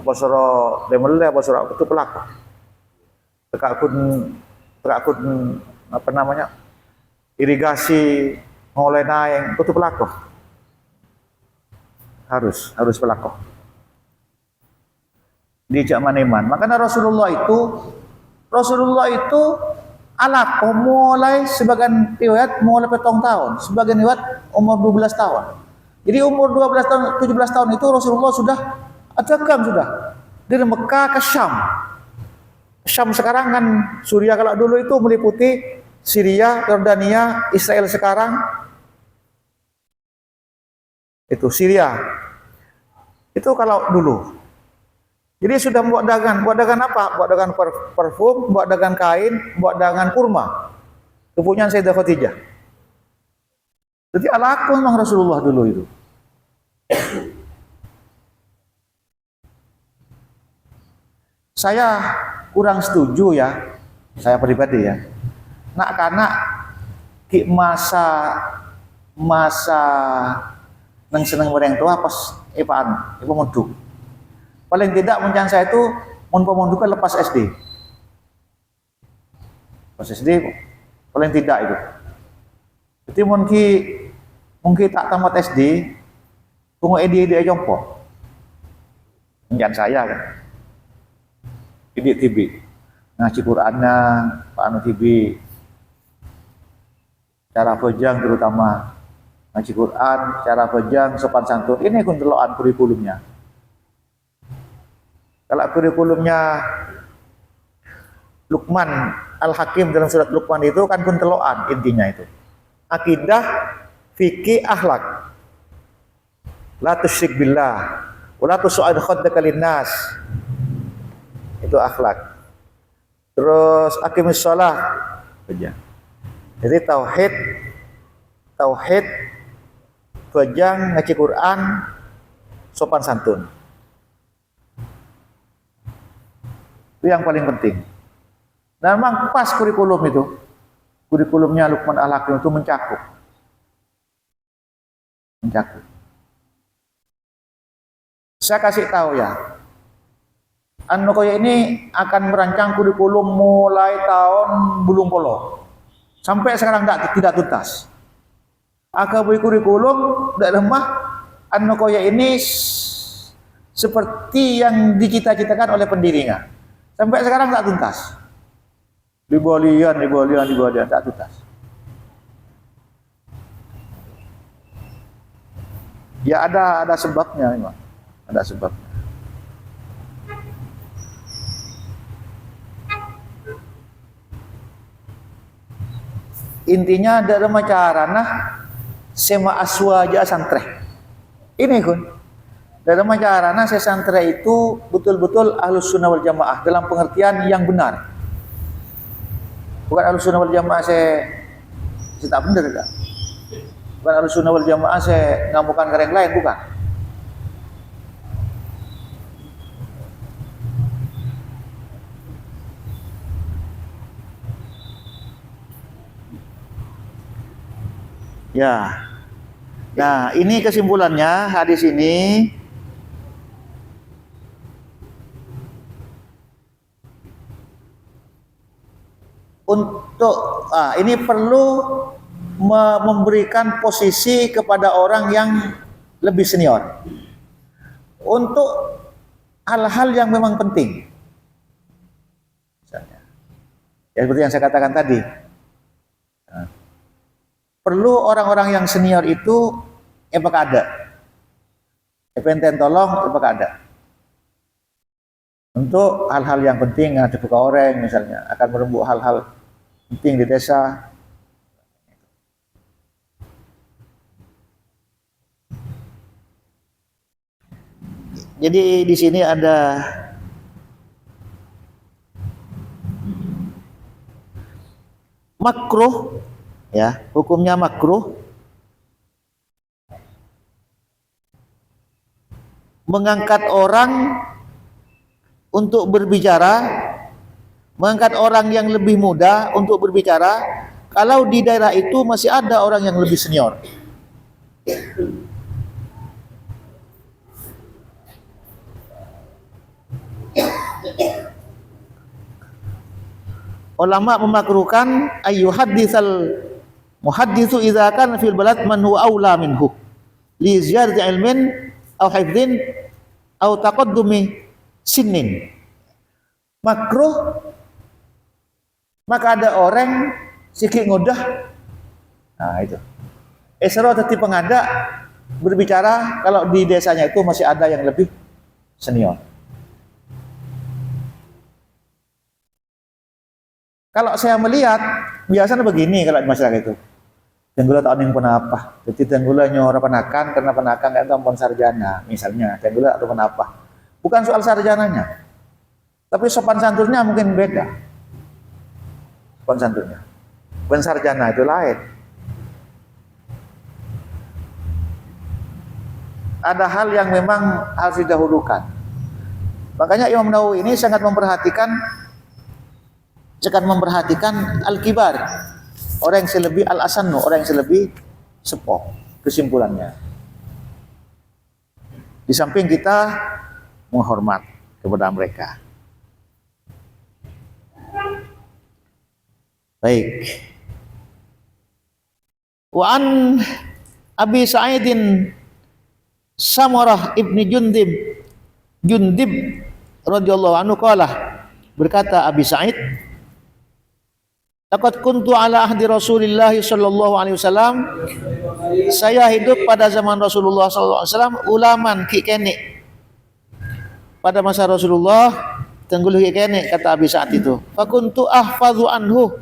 Apa soro demel apa soro itu pelaku. Tekakun apa namanya? Irigasi mulai naik itu pelaku. Harus pelaku. Dijak maneman. Makanya Rasulullah itu alakoh mulai sebagian riwayat mulai 7 tahun, sebagian riwayat umur 12 tahun. Jadi umur 12 tahun, 17 tahun itu Rasulullah sudah adagam sudah dari Mekah ke Syam. Syam sekarang kan Suriah, kalau dulu itu meliputi Syria, Yordania, Israel sekarang itu Syria. Itu kalau dulu. Jadi sudah buat dagangan apa? Buat dagangan parfum, buat dagangan kain, buat dagangan kurma. Kepunyaan Sayyidah Khadijah. Jadi alaku memang Rasulullah dulu itu. Saya kurang setuju ya, saya pribadi ya. Nak kanak ki masa nang seneng bareng tua pas ipaan, ibu monduk. Paling tidak mencan saya itu mun pemondukan lepas SD. Pas SD paling tidak itu. Jadi mun ki Mungkin tak tamat SD, tunggu ide jompo. Jangan saya kan. Ide TB. Ngaji Qur'annya, Pak Anu TB. Cara bejang terutama. Ngaji Quran, cara bejang, sopan santun. Ini kunteloan kurikulumnya. Kalau kurikulumnya Luqman Al-Hakim dalam surat Luqman itu kan kunteloan intinya itu. Akidah, fikih, akhlak. La tusyrik billah, wa la tusu'id khaddaka linnas. Itu akhlak. Terus aqimis shalah. Jadi tauhid, bejang, ngaji Quran, sopan santun. Itu yang paling penting. Dan memang pas kurikulum itu. Kurikulumnya Luqman Al-Hakim itu mencakup. Saya kasih tahu ya. An-Nukoya ini akan merancang kurikulum mulai tahun Bulung Polo. Sampai sekarang tidak tuntas. Akabui kurikulum tidak lemah. An-Nukoya ini seperti yang dicita-citakan oleh pendirinya. Sampai sekarang tak tuntas. Dibolian, tak tuntas. Ya ada sebabnya memang. Ada sebabnya. Intinya dalam macarana sema aswaja santre. Ini kun. Dalam macarana saya santre itu betul-betul Ahlus Sunnah wal Jamaah dalam pengertian yang benar. Bukan Ahlus Sunnah wal Jamaah saya tak benar enggak. Bukan Ahlus Sunnah wal Jamaah saya ngamukan kareng lain, bukan. Ya. Nah, ini kesimpulannya hadis ini. Ini perlu memberikan posisi kepada orang yang lebih senior untuk hal-hal yang memang penting. Misalnya, ya seperti yang saya katakan tadi. Perlu orang-orang yang senior itu apakah ada? Epenten tolong apakah ada? Untuk hal-hal yang penting, ada buka orang misalnya, akan merembuk hal-hal penting di desa. Jadi di sini ada makruh. Ya, hukumnya makruh mengangkat orang untuk berbicara, mengangkat orang yang lebih muda untuk berbicara kalau di daerah itu masih ada orang yang lebih senior. Ulama memakruhkan ayyuhadditsal muhadditsu idza kana fil balad man huwa aula minhu li ziyadati ilmin aw hifdzin aw taqaddumi sinnin. Makruh maka ada orang sikit ngodah. Nah itu. Esro tadi pengada berbicara kalau di desanya itu masih ada yang lebih senior. Kalau saya melihat biasanya begini kalau di masyarakat itu. Tenggula tahun yang penapa. Jadi tenggula nyora penakan karena penakan kan ampun sarjana misalnya. Tenggula atau penapa. Bukan soal sarjananya. Tapi sopan santunnya mungkin beda. Sopan santunnya. Bukan sarjana itu lain. Ada hal yang memang harus didahulukan. Makanya Imam Nawawi ini sangat memperhatikan al-kibar, orang yang selebih al-asannu, orang yang selebih sepuh. Kesimpulannya, di samping kita menghormat kepada mereka. Baik. Wa an Abi Sa'idin Samurah ibni Jundib radhiyallahu anhu qala, berkata Abi Sa'id, laqad kuntu ala ahdi Rasulillah sallallahu alaihi wasallam, saya hidup pada zaman Rasulullah sallallahu alaihi wasallam, ulaman ki kene. Pada masa Rasulullah tengguluh ki kene, kata Abi Sa'id itu. Fa kuntu ahfadhu anhu,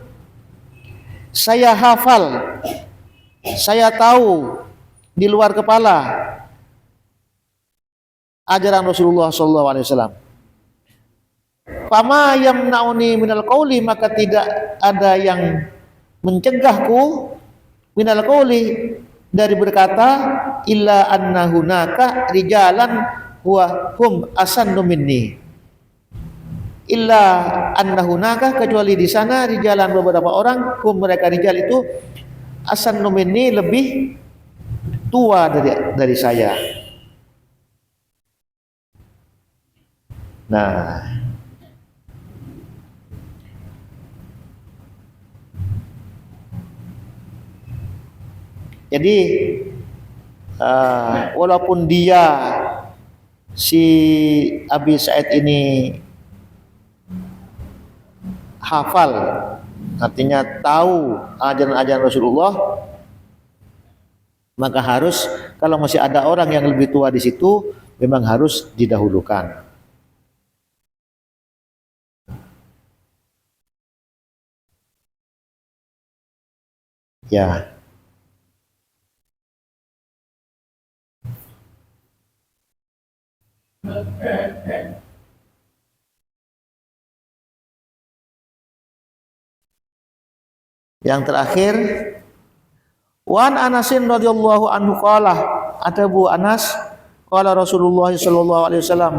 saya hafal, saya tahu di luar kepala ajaran Rasulullah sallallahu alaihi wasallam. Fama yamnauni minal qauli, maka tidak ada yang mencegahku minal qauli, dari berkata, illa anna hunaka rijalan huwa hum asannu minni. Illa anna hunaka, kecuali di sana, rijalan beberapa orang, hum mereka rijal itu, asannu minni lebih tua dari saya. Nah, jadi walaupun dia si Abi Sa'id ini hafal, artinya tahu ajaran-ajaran Rasulullah, maka harus, kalau masih ada orang yang lebih tua di situ, memang harus didahulukan. Ya. Yang terakhir, Wan Anasin radhiyallahu anhu qala, ada Bu Anas, qala Rasulullah sallallahu alaihi wasallam,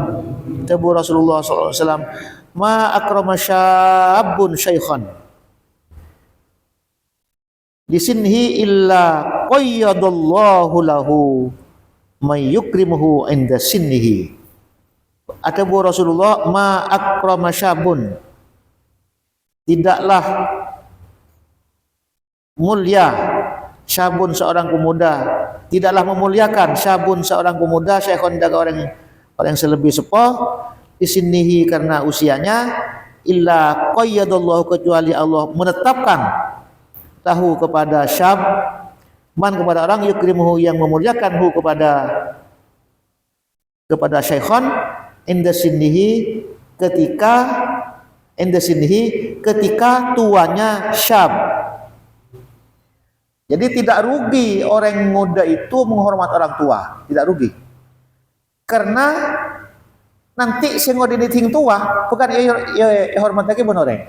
tabu Rasulullah sallallahu alaihi wasallam, ma akrama syabun syaikhan lisinhi illa qayyadallahu lahu may yukrimuhu inda sinnihi. Ada Bu Rasulullah, ma akrama syabun, tidaklah mulia syabun seorang pemuda, tidaklah memuliakan syabun seorang pemuda, syekhon orang yang selebih sepuh, disinihi karena usianya, illa qayyadallahu, kecuali Allah menetapkan tahu kepada syab, man kepada orang, yukrimuhu yang memuliakan hu kepada syekhon, inda sinnihi ketika tuanya syab. Jadi tidak rugi orang muda itu menghormat orang tua, tidak rugi. Karena nanti sing ngodini ting tua, bukan ya hormat lagi bener orang.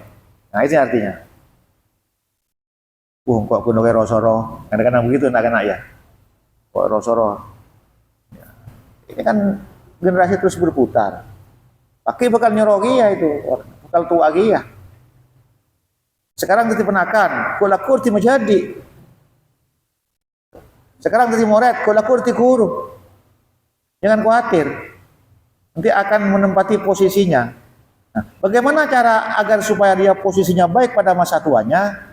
Nah, itu artinya. Kok kuno kayak rosoro, kadang-kadang begitu anak-anak ya. Kok rosoro. Ya. Ini kan generasi terus berputar. Pakai bakal nyorogi ya itu, bakal tua lagi ya. Sekarang titi penakan, kulakur ti menjadi. Sekarang tadi moret, kulakur ti guru. Jangan khawatir, nanti akan menempati posisinya. Nah, bagaimana cara agar supaya dia posisinya baik pada masa tuanya?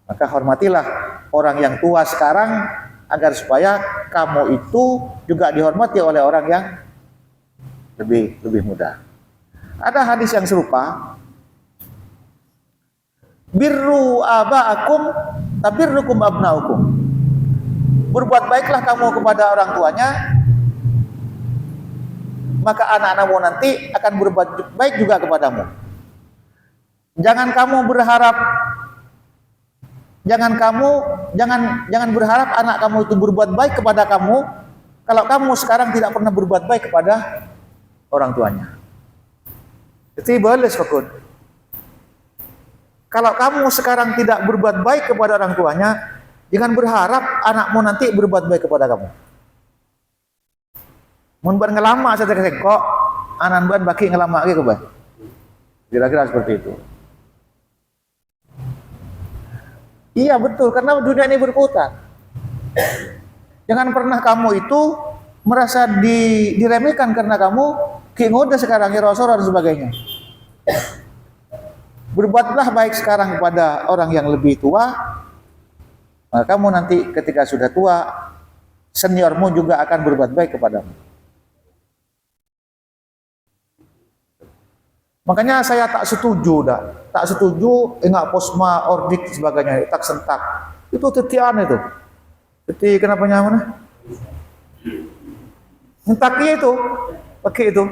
Maka hormatilah orang yang tua sekarang, agar supaya kamu itu juga dihormati oleh orang yang lebih muda. Ada hadis yang serupa, birru aba'akum tabirrukum abnaukum. Berbuat baiklah kamu kepada orang tuanya, maka anak-anakmu nanti akan berbuat baik juga kepadamu. Jangan berharap anak kamu itu berbuat baik kepada kamu kalau kamu sekarang tidak pernah berbuat baik kepada orang tuanya. Itu balas fakun. Kalau kamu sekarang tidak berbuat baik kepada orang tuanya, jangan berharap anakmu nanti berbuat baik kepada kamu. Mun ban ngelama saya kok anan ban baki ngelama lagi keban. Kira-kira seperti itu. Iya betul, karena dunia ini berputar. Jangan pernah kamu itu merasa diremehkan karena kamu kingoda sekarang irosor dan sebagainya. Berbuatlah baik sekarang kepada orang yang lebih tua, Maka kamu nanti ketika sudah tua, seniormu juga akan berbuat baik kepadamu. Makanya saya tak setuju, tak setuju enggak posma ordik sebagainya, tak sentak. Itu tetian itu. Teti kenapa nyaman? Sentaknya itu, pakai itu.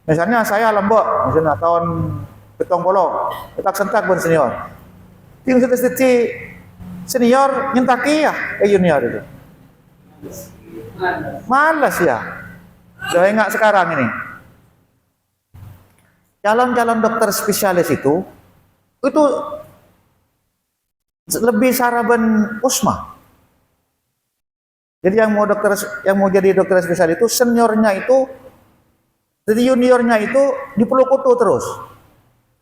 Misalnya saya Lombok, misalnya tahun petong polo, tak sentak pun senior. Tinggal teti senior nyentaki ya, junior itu. Malas ya. Udah enggak sekarang ini. Calon-calon dokter spesialis itu lebih saraban posma. Jadi yang mau jadi dokter spesialis itu seniornya itu, jadi juniornya itu dipeluk-kutu terus.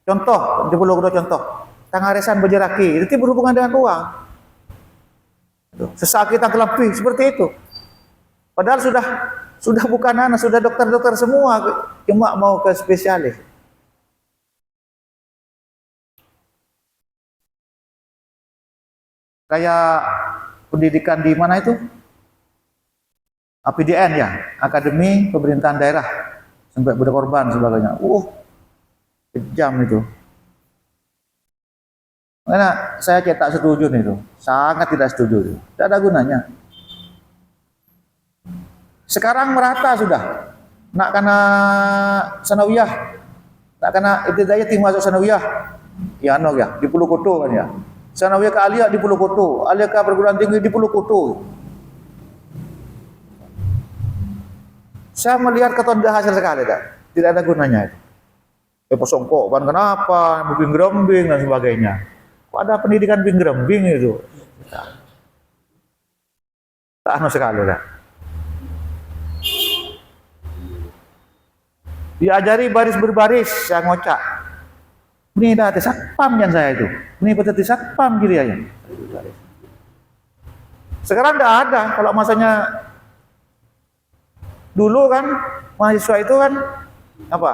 Contoh, dipeluk-kutu contoh. Tangaresan berjeraki, itu berhubungan dengan uang. Sesak kita kelapih, seperti itu. Padahal sudah bukan anak, sudah dokter-dokter semua, cuma mau ke spesialis. Kayak pendidikan di mana itu? APDN ya, Akademi Pemerintahan Daerah, sampai berkorban sebagainya. Kejam itu. Karena saya tak setuju nih itu, sangat tidak setuju. Tidak ada gunanya. Sekarang merata sudah, nak kena sanawiyah, nak kena ibtidaiyah tim masuk sanawiyah, ya no ya, di Pulau Kutu kan ya. Sanawiyah ke aliyah di Pulau Kutu, aliyah ke perguruan tinggi di Pulau Kutu. Saya melihat ketonda hasil sekali, tidak ada gunanya itu. Posongko, kan kenapa, bikin gerembing dan sebagainya. Kok ada pendidikan bikin gerembing itu? Tak anu sekali dah. Diajari baris berbaris, saya ngocak. Ini dah satpam yang saya itu. Ini betul satpam kiri aja. Sekarang tidak ada. Kalau masanya dulu kan mahasiswa itu kan apa?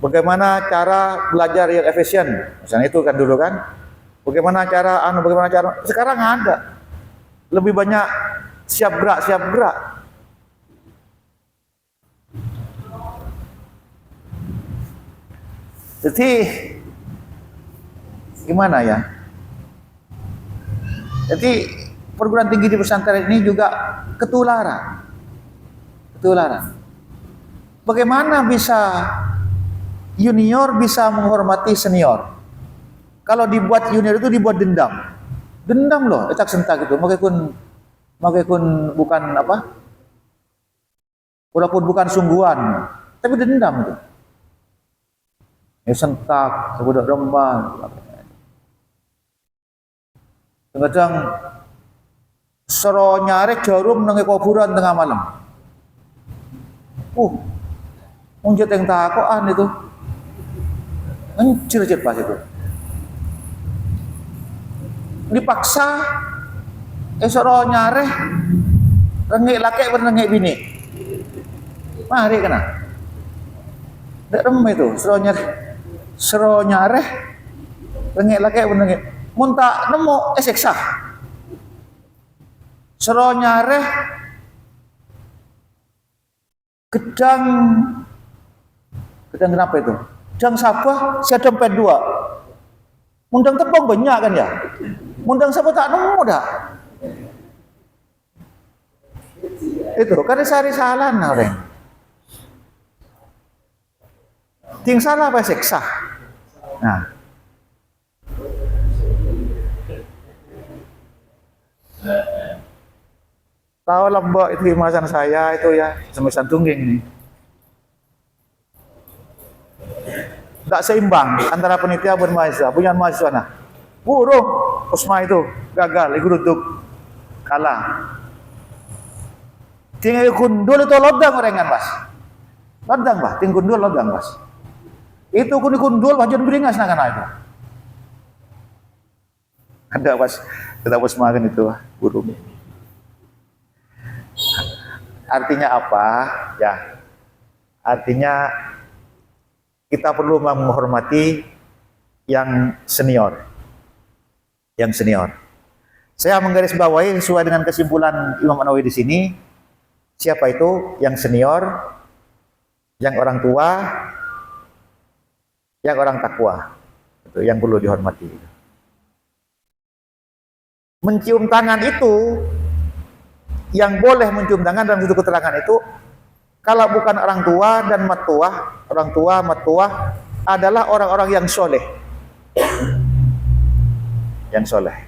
Bagaimana cara belajar yang efisien? Misalnya itu kan dulu kan. Bagaimana cara sekarang ada. Lebih banyak siap gerak. Jadi gimana ya? Jadi perguruan tinggi di pesantren ini juga ketularan. Bagaimana bisa junior bisa menghormati senior? Kalau dibuat junior itu dibuat dendam loh, etak sentak itu. Makanya bukan apa? Walaupun bukan sungguhan, tapi dendam itu. Sentak, sebudak domba. Kadang sero nyarek jarum nang kuburan tengah malam. Munjat yang takoan itu. Anjir pas itu. Dipaksa sero nyareh rengek laki berengek bini. Mari kena. Ndak remeh itu, sero nyareh rengek laki berengek. Mun tak nemu seksa. Sero nyareh gedang kenapa itu? Gedang sabah si dompet 2. Mundang tepung banyak kan ya? Mundang sabah tak nemu dah. Itu kan sehari salah orang. Ting salah apa seksa? Nah. Tahu Lombok itu imasan saya itu ya, semisan tungging nih. Tidak seimbang antara penitia dan mahasiswa, punya mahasiswa nah. Burung Usma itu gagal, ikut duduk kalah. Tinggal gundul itu lodang orengan Mas. Lodang Pak, tinggal gundul lodang Mas. Itu kun gundul wajan beringas nah kana itu. Ada Mas, kita Usma kan itu burung. Artinya apa? Ya, artinya kita perlu menghormati yang senior. yang senior. Saya menggarisbawahi sesuai dengan kesimpulan Imam An-Nawawi di sini, siapa itu yang senior, yang orang tua, yang orang takwa, itu yang perlu dihormati. Mencium tangan itu, yang boleh mencium tangan dalam satu keterangan itu, kalau bukan orang tua dan matuah, orang tua, matuah adalah orang-orang yang soleh, yang soleh.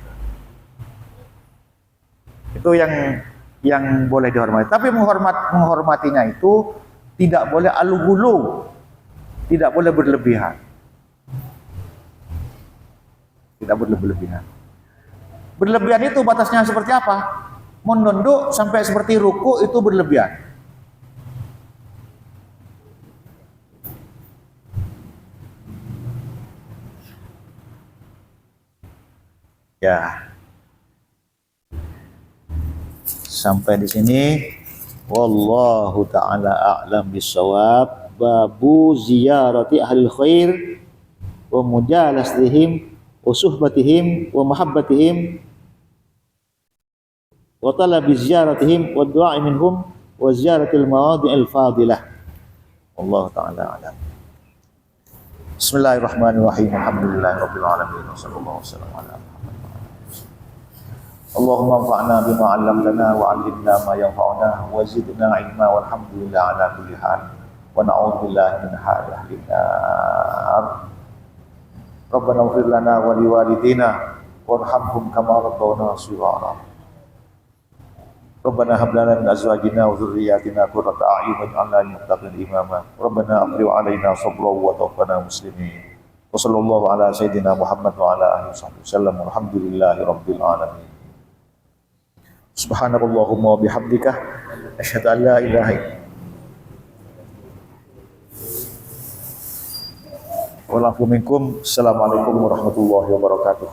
Itu yang boleh dihormati. Tapi menghormatinya itu tidak boleh alu-gulu, tidak boleh berlebihan. Tidak boleh berlebihan. Berlebihan itu batasnya seperti apa? Menunduk sampai seperti ruku itu berlebihan. Ya. Sampai di sini, wallahu taala a'lam bissawab. Babu ziyarati ahli khair wa mujalasatihim wa suhbatihim wa mahabbatihim wa talabi ziyaratihim wa du'a minhum wa ziyaratil mawadi'il fadilah. Wallahu taala a'lam. Bismillahirrahmanirrahim. Alhamdulillahirabbil alamin. Wassallallahu wasallam ala Allahumma anfa'na bima 'allamtana wa 'allimna ma yanfa'una wa zidna 'ilma walhamdulillah ala kulli hal wa na'udzu billahi min halil nar. Rabbana ighfir lana wa liwalidina warhamhum kama rabbawna shighara. Rabbana hab lana min azwajina wa dhurriyyatina qurrata a'yun waj'alna lil muttaqina imama. Rabbana afrigh 'alaina sabran wa tawaffana muslimin. Wa sallallahu ala sayyidina Muhammad wa ala alihi wasallam. Alhamdulillahi rabbil alamin. Subhanallahumma wa bihamdika asyhadu an la ilaha illa anta astaghfiruka wa atubu ilaik. Assalamualaikum warahmatullahi wabarakatuh.